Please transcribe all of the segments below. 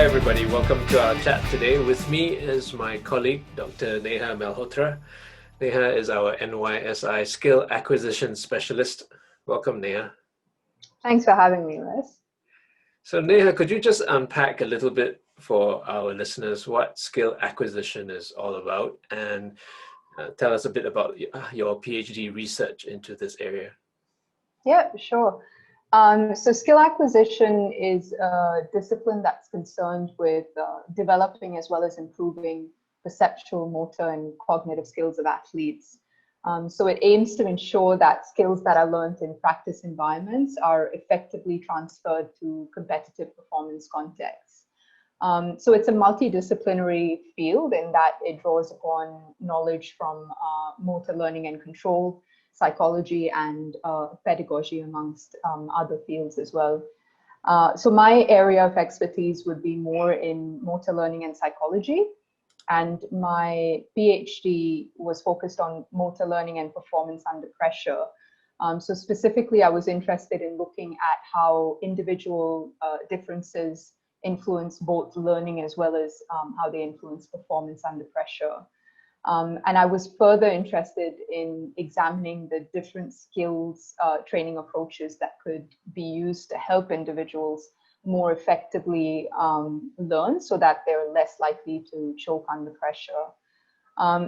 everybody. Welcome to our chat today. With me is my colleague, Dr. Neha Malhotra. Neha is our NYSI Skill Acquisition Specialist. Welcome, Neha. Thanks for having me, Wes. So, Neha, could you just unpack a little bit for our listeners what skill acquisition is all about, and tell us a bit about your PhD research into this area? Yeah, sure. So skill acquisition is a discipline that's concerned with developing as well as improving perceptual, motor, and cognitive skills of athletes. So it aims to ensure that skills that are learned in practice environments are effectively transferred to competitive performance contexts. So it's a multidisciplinary field in that it draws upon knowledge from motor learning and control, psychology, and pedagogy, amongst other fields as well. So my area of expertise would be more in motor learning and psychology, and my PhD was focused on motor learning and performance under pressure. So specifically, I was interested in looking at how individual differences influence both learning as well as how they influence performance under pressure. And I was further interested in examining the different skills training approaches that could be used to help individuals more effectively learn so that they're less likely to choke under pressure.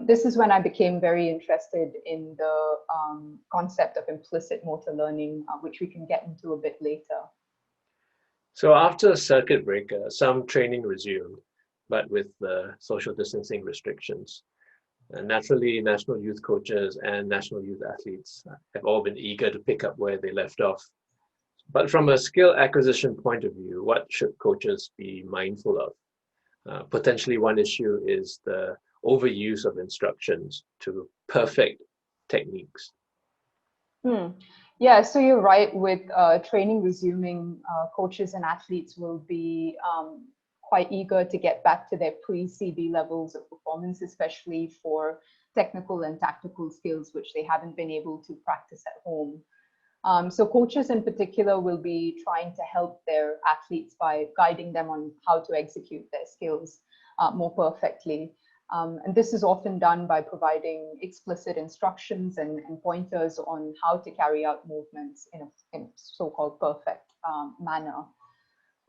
This is when I became very interested in the concept of implicit motor learning, which we can get into a bit later. So after circuit breaker, some training resumed, but with the social distancing restrictions. Naturally, national youth coaches and national youth athletes have all been eager to pick up where they left off. But from a skill acquisition point of view, what should coaches be mindful of? Potentially one issue is the overuse of instructions to perfect techniques. Yeah, so you're right. With training resuming, coaches and athletes will be quite eager to get back to their pre-CB levels of performance, especially for technical and tactical skills, which they haven't been able to practice at home. So coaches in particular will be trying to help their athletes by guiding them on how to execute their skills more perfectly. And this is often done by providing explicit instructions and pointers on how to carry out movements in a so-called perfect manner.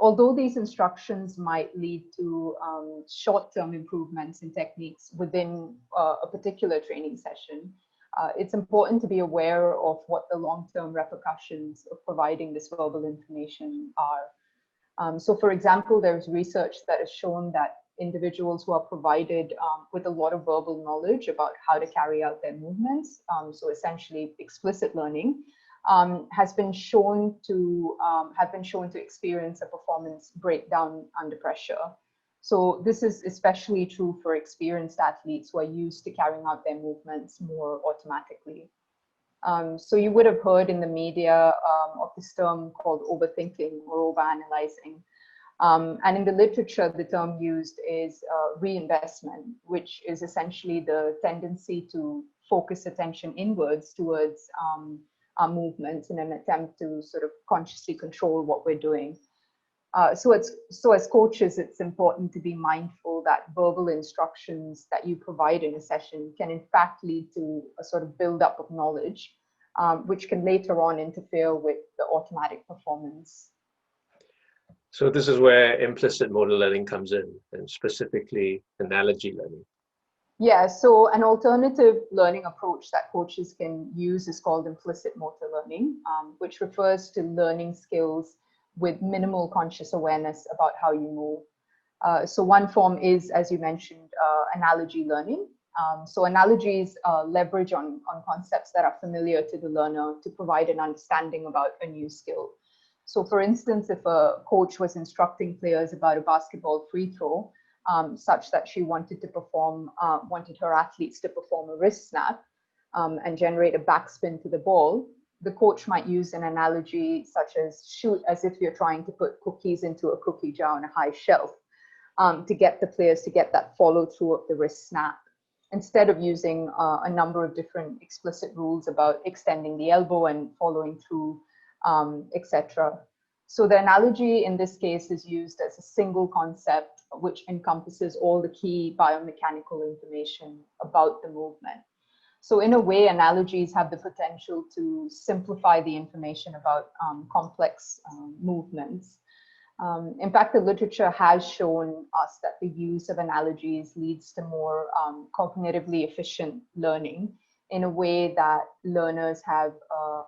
Although these instructions might lead to short-term improvements in techniques within a particular training session, it's important to be aware of what the long-term repercussions of providing this verbal information are. So for example, there's research that has shown that individuals who are provided with a lot of verbal knowledge about how to carry out their movements, so essentially explicit learning, has been shown to experience a performance breakdown under pressure. So this is especially true for experienced athletes who are used to carrying out their movements more automatically. So you would have heard in the media of this term called overthinking or overanalyzing. And in the literature, the term used is reinvestment, which is essentially the tendency to focus attention inwards towards our movements in an attempt to sort of consciously control what we're doing. So as coaches, it's important to be mindful that verbal instructions that you provide in a session can in fact lead to a sort of buildup of knowledge, which can later on interfere with the automatic performance. So this is where implicit motor learning comes in, and specifically analogy learning. Yeah, so an alternative learning approach that coaches can use is called implicit motor learning, which refers to learning skills with minimal conscious awareness about how you move. So one form is, as you mentioned, analogy learning. So analogies leverage on concepts that are familiar to the learner to provide an understanding about a new skill. So for instance, if a coach was instructing players about a basketball free throw, such that she wanted her athletes to perform a wrist snap and generate a backspin to the ball, the coach might use an analogy such as shoot as if you're trying to put cookies into a cookie jar on a high shelf to get the players to get that follow through of the wrist snap, instead of using a number of different explicit rules about extending the elbow and following through, etc. So the analogy in this case is used as a single concept which encompasses all the key biomechanical information about the movement. So in a way, analogies have the potential to simplify the information about complex movements. In fact, the literature has shown us that the use of analogies leads to more cognitively efficient learning in a way that learners have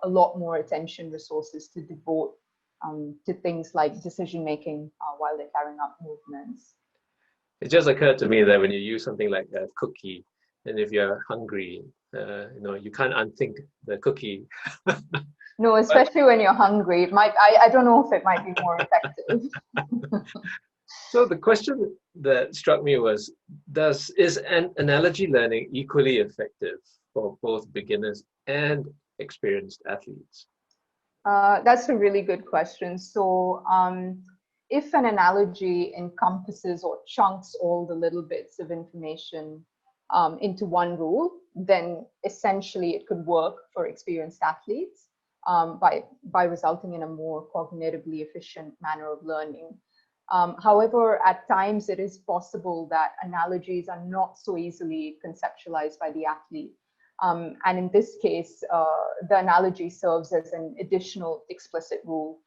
a lot more attention resources to devote to things like decision making while they're carrying out movements. It just occurred to me that when you use something like a cookie, and if you're hungry, you can't unthink the cookie. No, especially when you're hungry, it might. I don't know if it might be more effective. So the question that struck me was, is an analogy learning equally effective for both beginners and experienced athletes? That's a really good question. So if an analogy encompasses or chunks all the little bits of information into one rule, then essentially it could work for experienced athletes by resulting in a more cognitively efficient manner of learning. However, at times it is possible that analogies are not so easily conceptualized by the athlete. And in this case, the analogy serves as an additional explicit rule.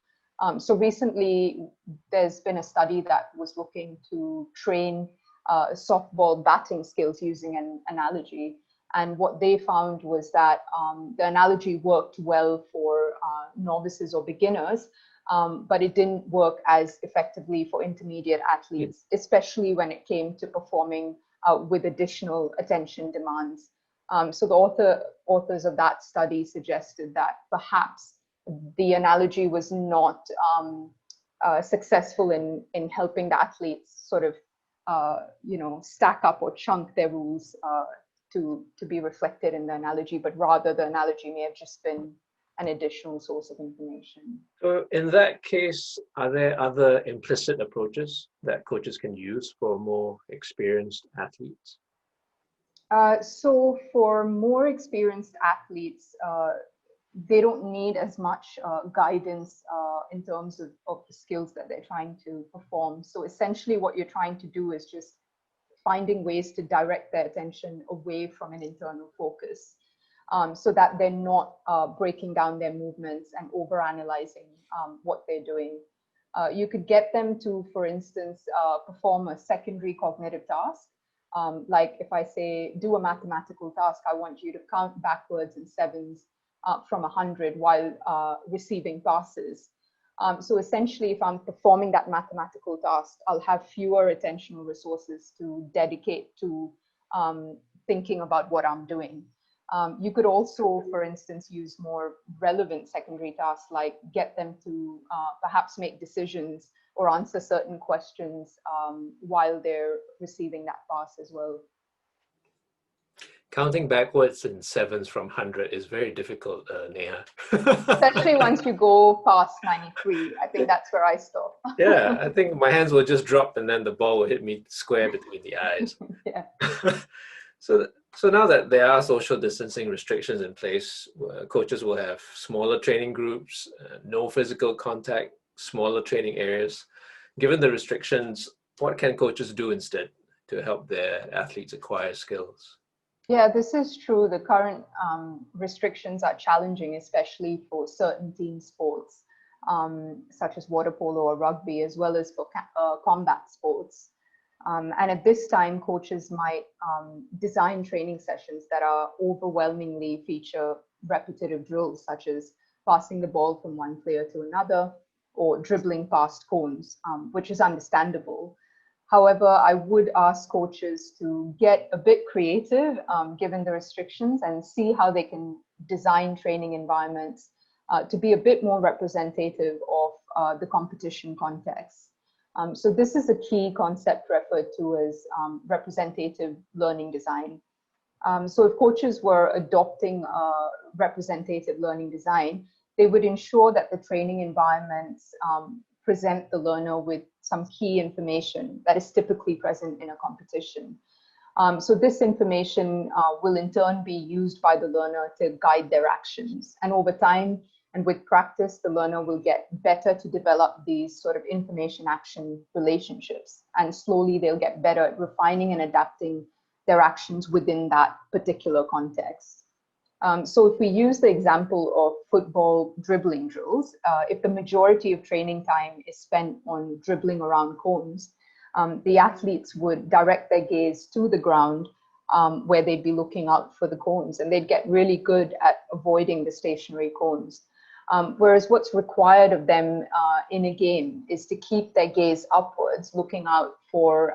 So recently, there's been a study that was looking to train softball batting skills using an analogy. And what they found was that the analogy worked well for novices or beginners, but it didn't work as effectively for intermediate athletes, especially when it came to performing with additional attention demands. So the authors of that study suggested that perhaps the analogy was not successful in helping the athletes sort of, stack up or chunk their rules to be reflected in the analogy, but rather the analogy may have just been an additional source of information. So in that case, are there other implicit approaches that coaches can use for more experienced athletes? So for more experienced athletes, they don't need as much guidance in terms of the skills that they're trying to perform. So essentially what you're trying to do is just finding ways to direct their attention away from an internal focus so that they're not breaking down their movements and overanalyzing what they're doing. You could get them to, for instance, perform a secondary cognitive task. Like if I say, do a mathematical task, I want you to count backwards in sevens from 100 while receiving passes. So essentially, if I'm performing that mathematical task, I'll have fewer attentional resources to dedicate to thinking about what I'm doing. You could also, for instance, use more relevant secondary tasks, like get them to perhaps make decisions or answer certain questions while they're receiving that pass as well. Counting backwards in sevens from 100 is very difficult, Neha. Especially once you go past 93. I think that's where I stop. Yeah, I think my hands will just drop and then the ball will hit me square between the eyes. Yeah. So now that there are social distancing restrictions in place, coaches will have smaller training groups, no physical contact, smaller training areas. Given the restrictions, what can coaches do instead to help their athletes acquire skills? Yeah, this is true. The current restrictions are challenging, especially for certain team sports, such as water polo or rugby, as well as for combat sports. And at this time, coaches might design training sessions that are overwhelmingly feature repetitive drills, such as passing the ball from one player to another or dribbling past cones, which is understandable. However, I would ask coaches to get a bit creative given the restrictions and see how they can design training environments to be a bit more representative of the competition context. So this is a key concept referred to as representative learning design. So if coaches were adopting representative learning design, they would ensure that the training environments present the learner with some key information that is typically present in a competition. So this information will in turn be used by the learner to guide their actions. And over time, And with practice, the learner will get better to develop these sort of information action relationships. And slowly they'll get better at refining and adapting their actions within that particular context. So if we use the example of football dribbling drills, if the majority of training time is spent on dribbling around cones, the athletes would direct their gaze to the ground where they'd be looking out for the cones, and they'd get really good at avoiding the stationary cones. Whereas what's required of them in a game is to keep their gaze upwards, looking out for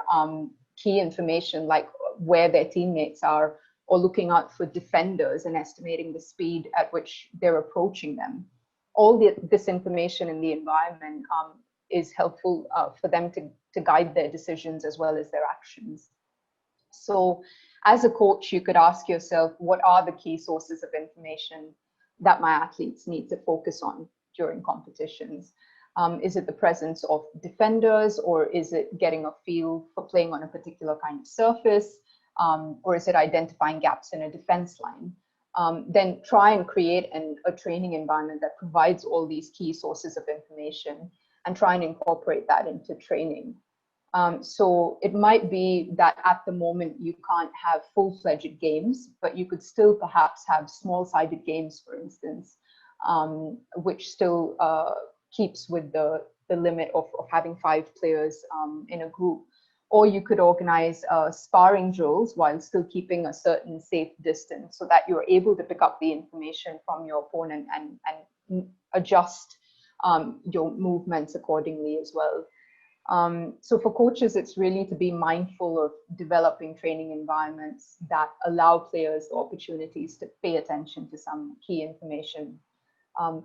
key information like where their teammates are, or looking out for defenders and estimating the speed at which they're approaching them. All this information in the environment is helpful for them to guide their decisions as well as their actions. So as a coach, you could ask yourself, what are the key sources of information that my athletes need to focus on during competitions? Is it the presence of defenders, or is it getting a feel for playing on a particular kind of surface? Or is it identifying gaps in a defense line? Then try and create a training environment that provides all these key sources of information and try and incorporate that into training. So it might be that at the moment you can't have full-fledged games, but you could still perhaps have small-sided games, for instance, which still keeps with the limit of having 5 players in a group. Or you could organize sparring drills while still keeping a certain safe distance so that you're able to pick up the information from your opponent and adjust your movements accordingly as well. So for coaches, it's really to be mindful of developing training environments that allow players the opportunities to pay attention to some key information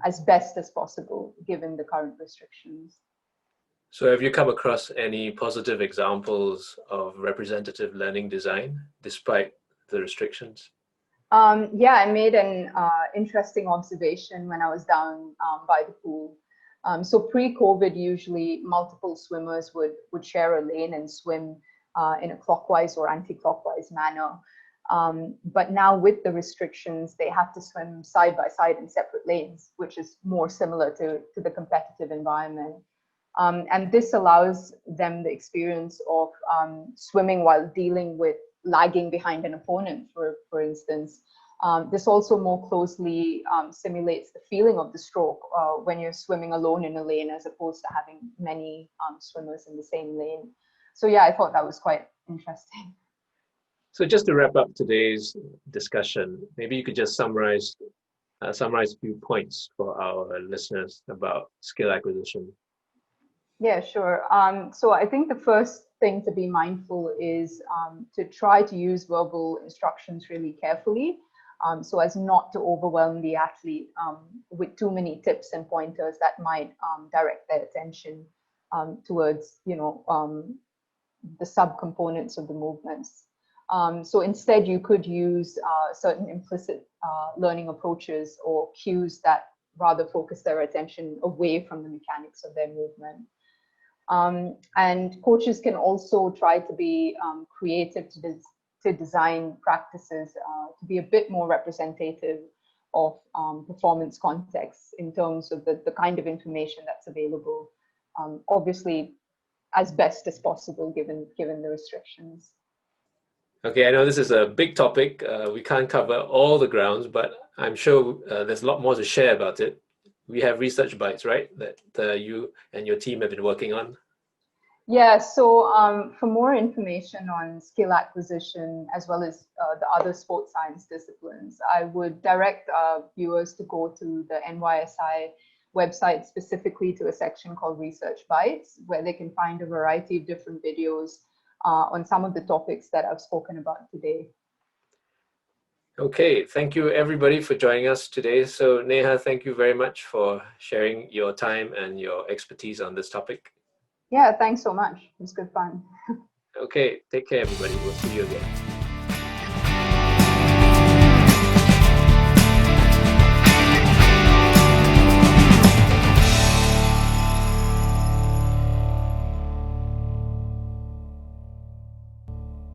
as best as possible, given the current restrictions. So have you come across any positive examples of representative learning design despite the restrictions? Yeah, I made an interesting observation when I was down by the pool. So pre-COVID, usually multiple swimmers would share a lane and swim in a clockwise or anti-clockwise manner. But now with the restrictions, they have to swim side by side in separate lanes, which is more similar to the competitive environment. And this allows them the experience of swimming while dealing with lagging behind an opponent, for instance. This also more closely simulates the feeling of the stroke when you're swimming alone in a lane as opposed to having many swimmers in the same lane. So yeah, I thought that was quite interesting. So just to wrap up today's discussion, maybe you could just summarize a few points for our listeners about skill acquisition. Yeah, sure. So I think the first thing to be mindful is to try to use verbal instructions really carefully, so as not to overwhelm the athlete with too many tips and pointers that might direct their attention towards, the subcomponents of the movements. So instead, you could use certain implicit learning approaches or cues that rather focus their attention away from the mechanics of their movement. And coaches can also try to be creative to design practices to be a bit more representative of performance contexts in terms of the kind of information that's available, obviously as best as possible given the restrictions. Okay, I know this is a big topic. We can't cover all the grounds, but I'm sure there's a lot more to share about it. We have research bites, right, that you and your team have been working on? Yeah, so for more information on skill acquisition, as well as the other sports science disciplines, I would direct viewers to go to the NYSI website, specifically to a section called Research Bites, where they can find a variety of different videos on some of the topics that I've spoken about today. Okay, thank you everybody for joining us today. So Neha, thank you very much for sharing your time and your expertise on this topic. Yeah, thanks so much. It was good fun. Okay, take care everybody. We'll see you again.